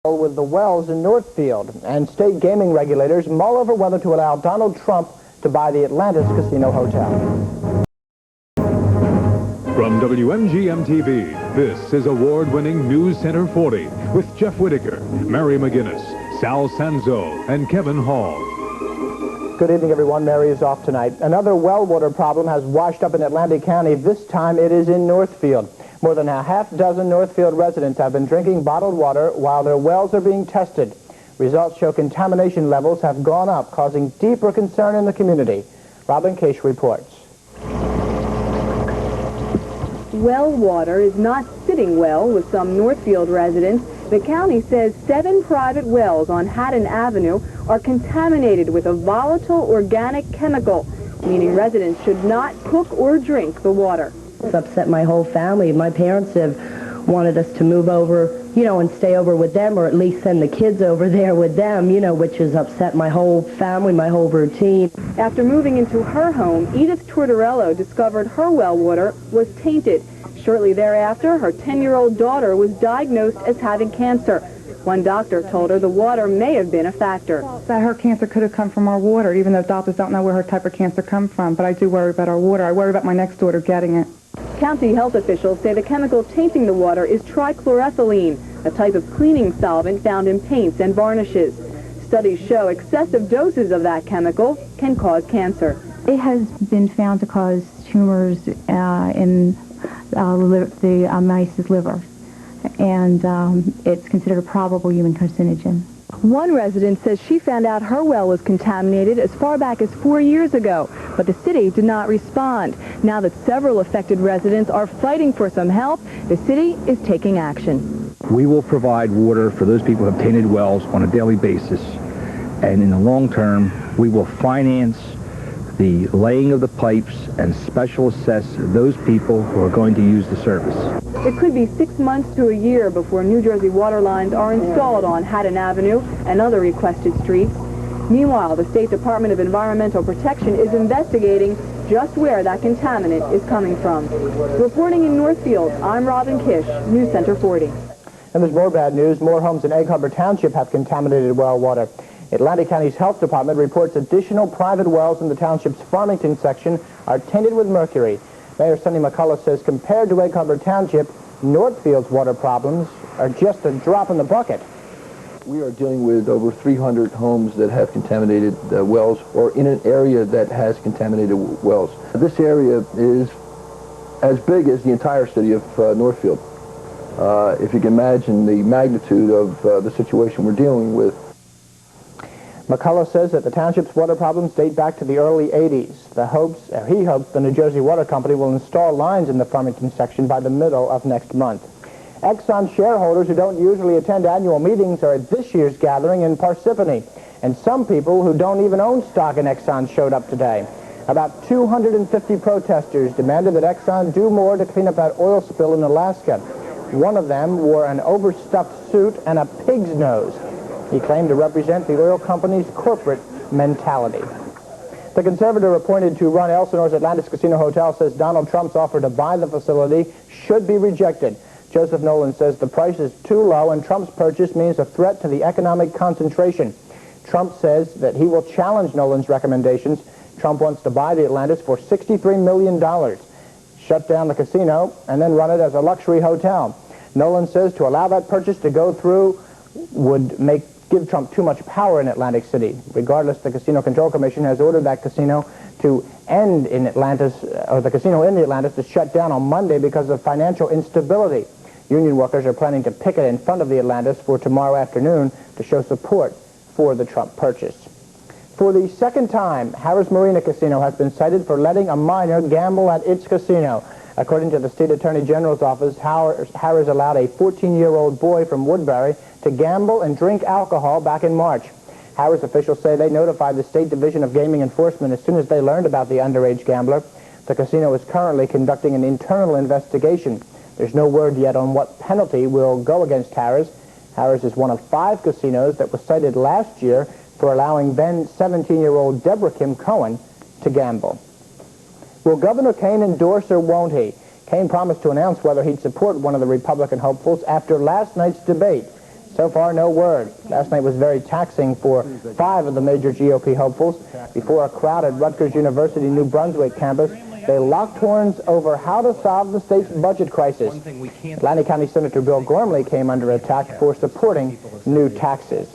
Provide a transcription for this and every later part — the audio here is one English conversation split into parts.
With the wells in Northfield, and state gaming regulators mull over whether to allow Donald Trump to buy the Atlantis Casino Hotel. From WMGM TV, this is award-winning News Center 40 with Jeff Whitaker, Mary McGinnis, Sal Sanzo, and Kevin Hall. Good evening, everyone. Mary is off tonight. Another well water problem has washed up in Atlantic County. This time it is in Northfield. More than a half dozen Northfield residents have been drinking bottled water while their wells are being tested. Results show contamination levels have gone up, causing deeper concern in the community. Robin Kish reports. Well water is not sitting well with some Northfield residents. The county says 7 private wells on Haddon Avenue are contaminated with a volatile organic chemical, meaning residents should not cook or drink the water. It's upset my whole family. My parents have wanted us to move over, and stay over with them, or at least send the kids over there with them, which has upset my whole family, my whole routine. After moving into her home, Edith Tortorello discovered her well water was tainted. Shortly thereafter, her 10-year-old daughter was diagnosed as having cancer. One doctor told her the water may have been a factor. That her cancer could have come from our water, even though doctors don't know where her type of cancer comes from. But I do worry about our water. I worry about my next daughter getting it. County health officials say the chemical tainting the water is trichloroethylene, a type of cleaning solvent found in paints and varnishes. Studies show excessive doses of that chemical can cause cancer. It has been found to cause tumors in the mice's liver, and it's considered a probable human carcinogen. One resident says she found out her well was contaminated as far back as 4 years ago, but the city did not respond. Now that several affected residents are fighting for some help, the city is taking action. We will provide water for those people who have tainted wells on a daily basis, and in the long term, we will finance the laying of the pipes and special assess those people who are going to use the service. It could be 6 months to a year before New Jersey water lines are installed on Haddon Avenue and other requested streets. Meanwhile, the State Department of Environmental Protection is investigating just where that contaminant is coming from. Reporting in Northfield, I'm Robin Kish, News Center 40. And there's more bad news. More homes in Egg Harbor Township have contaminated well water. Atlantic County's Health Department reports additional private wells in the township's Farmington section are tainted with mercury. Mayor Sonny McCullough says compared to Egg Harbor Township, Northfield's water problems are just a drop in the bucket. We are dealing with over 300 homes that have contaminated wells, or in an area that has contaminated wells. This area is as big as the entire city of Northfield. If you can imagine the magnitude of the situation we're dealing with. McCullough says that the township's water problems date back to the early 80s. He hopes the New Jersey Water Company will install lines in the Farmington section by the middle of next month. Exxon shareholders who don't usually attend annual meetings are at this year's gathering in Parsippany. And some people who don't even own stock in Exxon showed up today. About 250 protesters demanded that Exxon do more to clean up that oil spill in Alaska. One of them wore an overstuffed suit and a pig's nose. He claimed to represent the oil company's corporate mentality. The conservator appointed to run Elsinore's Atlantis Casino Hotel says Donald Trump's offer to buy the facility should be rejected. Joseph Nolan says the price is too low and Trump's purchase means a threat to the economic concentration. Trump says that he will challenge Nolan's recommendations. Trump wants to buy the Atlantis for $63 million, shut down the casino, and then run it as a luxury hotel. Nolan says to allow that purchase to go through would give Trump too much power in Atlantic City. Regardless, the Casino Control Commission has ordered that casino to end in Atlantis, or the casino in the Atlantis to shut down on Monday because of financial instability. Union workers are planning to picket in front of the Atlantis for tomorrow afternoon to show support for the Trump purchase. For the second time, Harrah's Marina Casino has been cited for letting a minor gamble at its casino. According to the State Attorney General's office, Harrah's allowed a 14-year-old boy from Woodbury to gamble and drink alcohol back in March. Harrah's officials say they notified the State Division of Gaming Enforcement as soon as they learned about the underage gambler. The casino is currently conducting an internal investigation. There's no word yet on what penalty will go against Harrah's. Harrah's is one of 5 casinos that was cited last year for allowing then 17-year-old Deborah Kim Cohen to gamble. Will Governor Kane endorse or won't he? Kane promised to announce whether he'd support one of the Republican hopefuls after last night's debate. So far, no word. Last night was very taxing for 5 of the major GOP hopefuls. Before a crowded Rutgers University New Brunswick campus, they locked horns over how to solve the state's budget crisis. Atlantic County Senator Bill Gormley came under attack for supporting new taxes.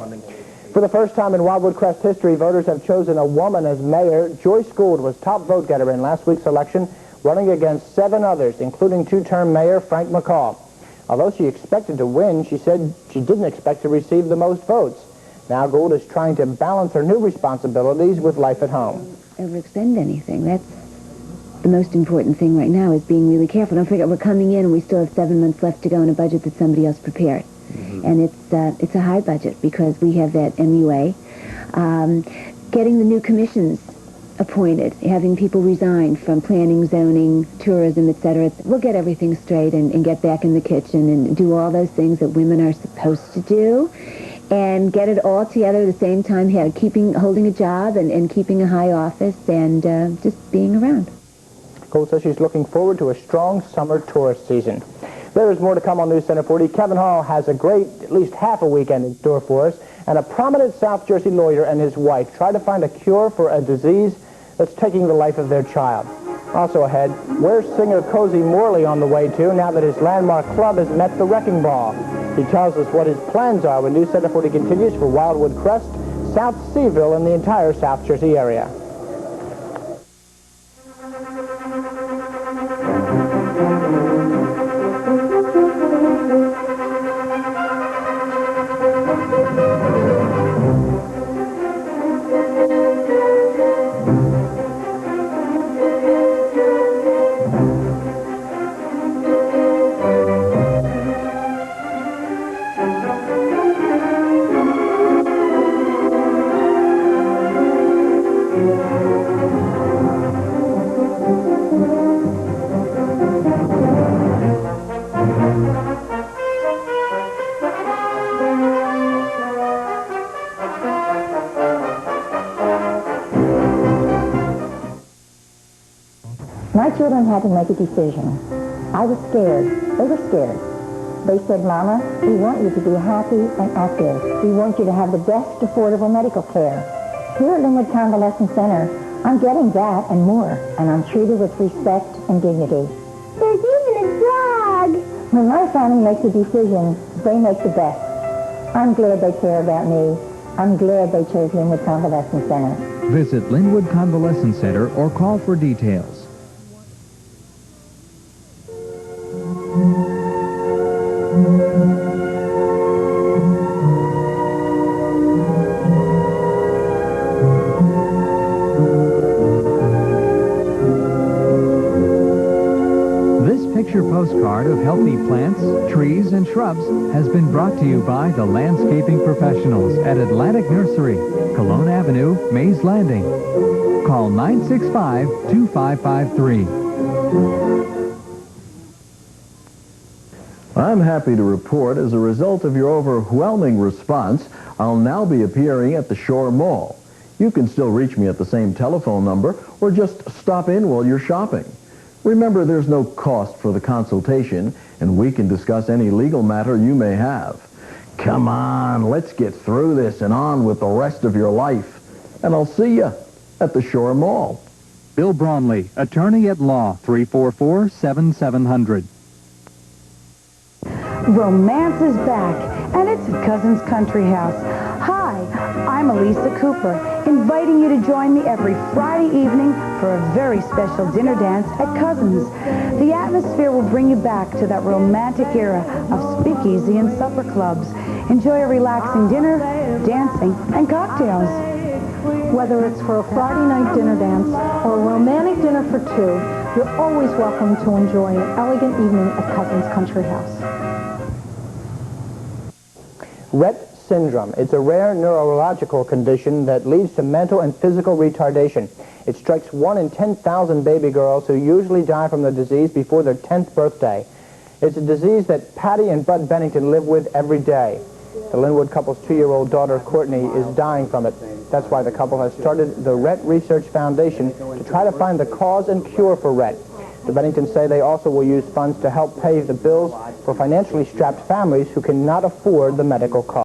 For the first time in Wildwood Crest history, voters have chosen a woman as mayor. Joyce Gould was top vote getter in last week's election, running against 7 others, including 2-term Mayor Frank McCall. Although she expected to win, she said she didn't expect to receive the most votes. Now Gould is trying to balance her new responsibilities with life at home. Overextend anything. That's the most important thing right now, is being really careful. Don't forget, we're coming in and we still have 7 months left to go in a budget that somebody else prepared. And it's a high budget because we have that MUA. Getting the new commissions appointed, having people resign from planning, zoning, tourism, etc. We'll get everything straight and get back in the kitchen and do all those things that women are supposed to do, and get it all together at the same time, holding a job and keeping a high office and just being around. Gould says she's looking forward to a strong summer tourist season. There is more to come on News Center 40. Kevin Hall has a great, at least half a weekend in store for us, and a prominent South Jersey lawyer and his wife try to find a cure for a disease that's taking the life of their child. Also ahead, where's singer Cozy Morley on the way to now that his landmark club has met the wrecking ball? He tells us what his plans are when News Center 40 continues for Wildwood Crest, South Seaville, and the entire South Jersey area. My children had to make a decision. I was scared. They were scared. They said, Mama, we want you to be happy and active. We want you to have the best affordable medical care. Here at Linwood Convalescent Center, I'm getting that and more, and I'm treated with respect and dignity. There's even a dog! When my family makes a decision, they make the best. I'm glad they care about me. I'm glad they chose Linwood Convalescent Center. Visit Linwood Convalescent Center or call for details. Picture postcard of healthy plants, trees, and shrubs has been brought to you by the landscaping professionals at Atlantic Nursery, Cologne Avenue, Mays Landing. Call 965-2553. I'm happy to report, as a result of your overwhelming response, I'll now be appearing at the Shore Mall. You can still reach me at the same telephone number or just stop in while you're shopping. Remember, there's no cost for the consultation, and we can discuss any legal matter you may have. Come on, let's get through this and on with the rest of your life. And I'll see you at the Shore Mall. Bill Bromley, attorney at law, 344-7700. Romance is back, and it's at Cousins Country House. Hi, I'm Elisa Cooper, inviting you to join me every Friday evening for a very special dinner dance at Cousins. The atmosphere will bring you back to that romantic era of speakeasy and supper clubs. Enjoy a relaxing dinner, dancing, and cocktails. Whether it's for a Friday night dinner dance or a romantic dinner for two, you're always welcome to enjoy an elegant evening at Cousins Country House. Rett syndrome. It's a rare neurological condition that leads to mental and physical retardation. It strikes 1 in 10,000 baby girls who usually die from the disease before their 10th birthday. It's a disease that Patty and Bud Bennington live with every day. The Linwood couple's 2-year-old daughter, Courtney, is dying from it. That's why the couple has started the Rett Research Foundation to try to find the cause and cure for Rett. The Benningtons say they also will use funds to help pay the bills for financially strapped families who cannot afford the medical costs.